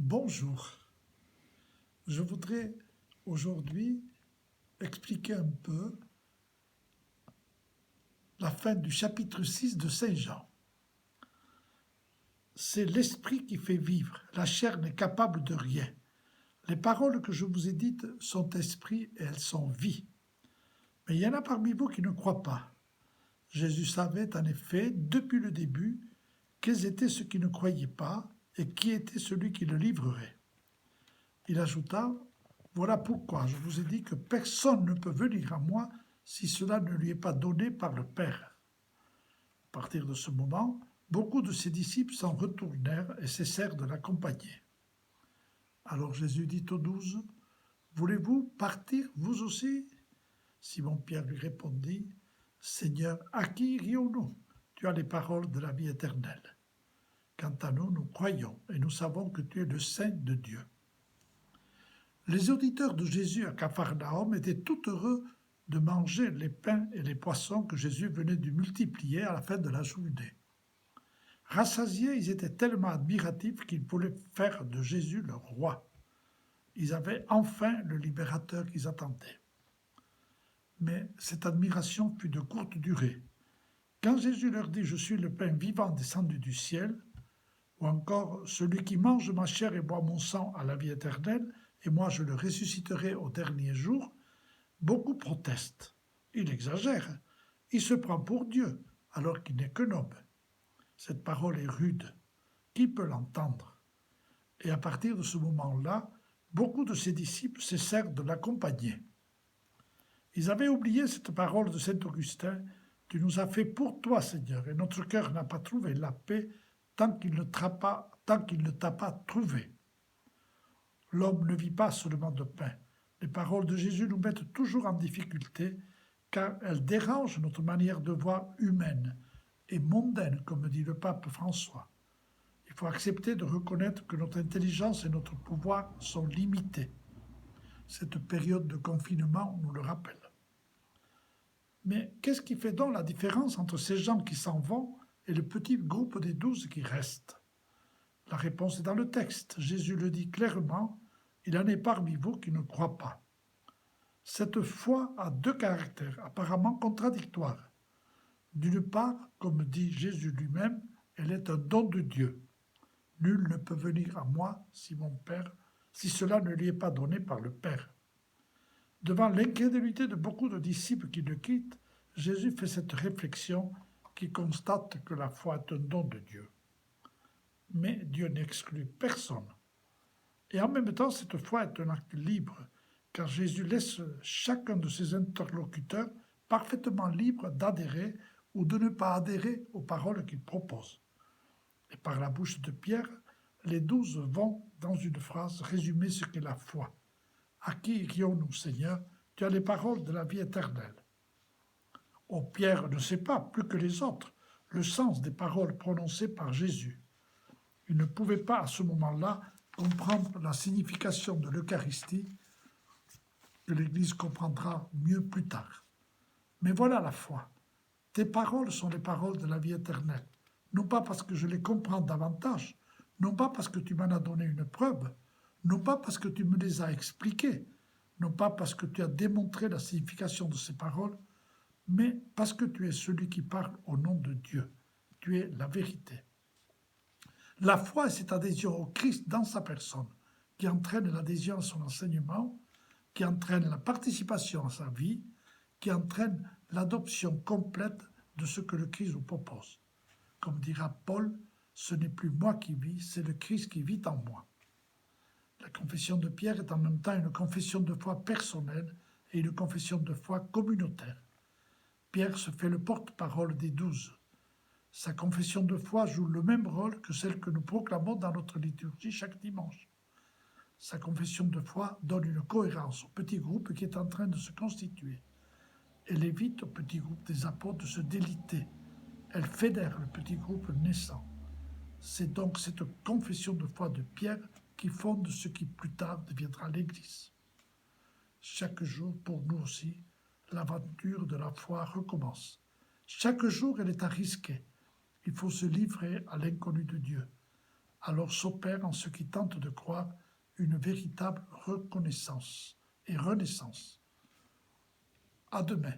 Bonjour, je voudrais aujourd'hui expliquer un peu la fin du chapitre 6 de Saint Jean. C'est l'esprit qui fait vivre, la chair n'est capable de rien. Les paroles que je vous ai dites sont esprit et elles sont vie. Mais il y en a parmi vous qui ne croient pas. Jésus savait en effet, depuis le début, quels étaient ceux qui ne croyaient pas et qui était celui qui le livrerait. Il ajouta, voilà pourquoi je vous ai dit que personne ne peut venir à moi si cela ne lui est pas donné par le Père. À partir de ce moment, beaucoup de ses disciples s'en retournèrent et cessèrent de l'accompagner. Alors Jésus dit aux 12, voulez-vous partir vous aussi? Simon-Pierre lui répondit, Seigneur, à qui irions-nous? Tu as les paroles de la vie éternelle. Quant à nous, nous croyons et nous savons que tu es le Saint de Dieu. Les auditeurs de Jésus à Capharnaüm étaient tout heureux de manger les pains et les poissons que Jésus venait de multiplier à la fin de la journée. Rassasiés, ils étaient tellement admiratifs qu'ils voulaient faire de Jésus leur roi. Ils avaient enfin le libérateur qu'ils attendaient. Mais cette admiration fut de courte durée. Quand Jésus leur dit « Je suis le pain vivant descendu du ciel », ou encore « Celui qui mange ma chair et boit mon sang a la vie éternelle », et moi je le ressusciterai au dernier jour, beaucoup protestent. Il exagère, il se prend pour Dieu, alors qu'il n'est qu'un homme. Cette parole est rude. Qui peut l'entendre? Et à partir de ce moment-là, beaucoup de ses disciples cessèrent de l'accompagner. Ils avaient oublié cette parole de saint Augustin, « Tu nous as fait pour toi, Seigneur, et notre cœur n'a pas trouvé la paix tant qu'il ne t'a pas trouvé. » L'homme ne vit pas seulement de pain. Les paroles de Jésus nous mettent toujours en difficulté car elles dérangent notre manière de voir humaine et mondaine, comme dit le pape François. Il faut accepter de reconnaître que notre intelligence et notre pouvoir sont limités. Cette période de confinement nous le rappelle. Mais qu'est-ce qui fait donc la différence entre ces gens qui s'en vont et le petit groupe des 12 qui restent? La réponse est dans le texte. Jésus le dit clairement, il en est parmi vous qui ne croient pas. Cette foi a deux caractères apparemment contradictoires. D'une part, comme dit Jésus lui-même, elle est un don de Dieu. Nul ne peut venir à moi si cela ne lui est pas donné par le Père. Devant l'incrédulité de beaucoup de disciples qui le quittent, Jésus fait cette réflexion qui constate que la foi est un don de Dieu. Mais Dieu n'exclut personne. Et en même temps, cette foi est un acte libre, car Jésus laisse chacun de ses interlocuteurs parfaitement libre d'adhérer ou de ne pas adhérer aux paroles qu'il propose. Et par la bouche de Pierre, les 12 vont, dans une phrase, résumer ce qu'est la foi. À qui irions-nous, Seigneur? Tu as les paroles de la vie éternelle. Oh, Pierre ne sait pas, plus que les autres, le sens des paroles prononcées par Jésus. Il ne pouvait pas, à ce moment-là, comprendre la signification de l'Eucharistie, que l'Église comprendra mieux plus tard. Mais voilà la foi. Tes paroles sont les paroles de la vie éternelle. Non pas parce que je les comprends davantage, non pas parce que tu m'en as donné une preuve, non pas parce que tu me les as expliquées, non pas parce que tu as démontré la signification de ces paroles, mais parce que tu es celui qui parle au nom de Dieu. Tu es la vérité. La foi est cette adhésion au Christ dans sa personne, qui entraîne l'adhésion à son enseignement, qui entraîne la participation à sa vie, qui entraîne l'adoption complète de ce que le Christ nous propose. Comme dira Paul, ce n'est plus moi qui vis, c'est le Christ qui vit en moi. La confession de Pierre est en même temps une confession de foi personnelle et une confession de foi communautaire. Pierre se fait le porte-parole des 12. Sa confession de foi joue le même rôle que celle que nous proclamons dans notre liturgie chaque dimanche. Sa confession de foi donne une cohérence au petit groupe qui est en train de se constituer. Elle évite au petit groupe des apôtres de se déliter. Elle fédère le petit groupe naissant. C'est donc cette confession de foi de Pierre qui fonde ce qui plus tard deviendra l'Église. Chaque jour, pour nous aussi, l'aventure de la foi recommence. Chaque jour, elle est à risquer. Il faut se livrer à l'inconnu de Dieu. alors s'opère en ceux qui tentent de croire une véritable reconnaissance et renaissance. À demain.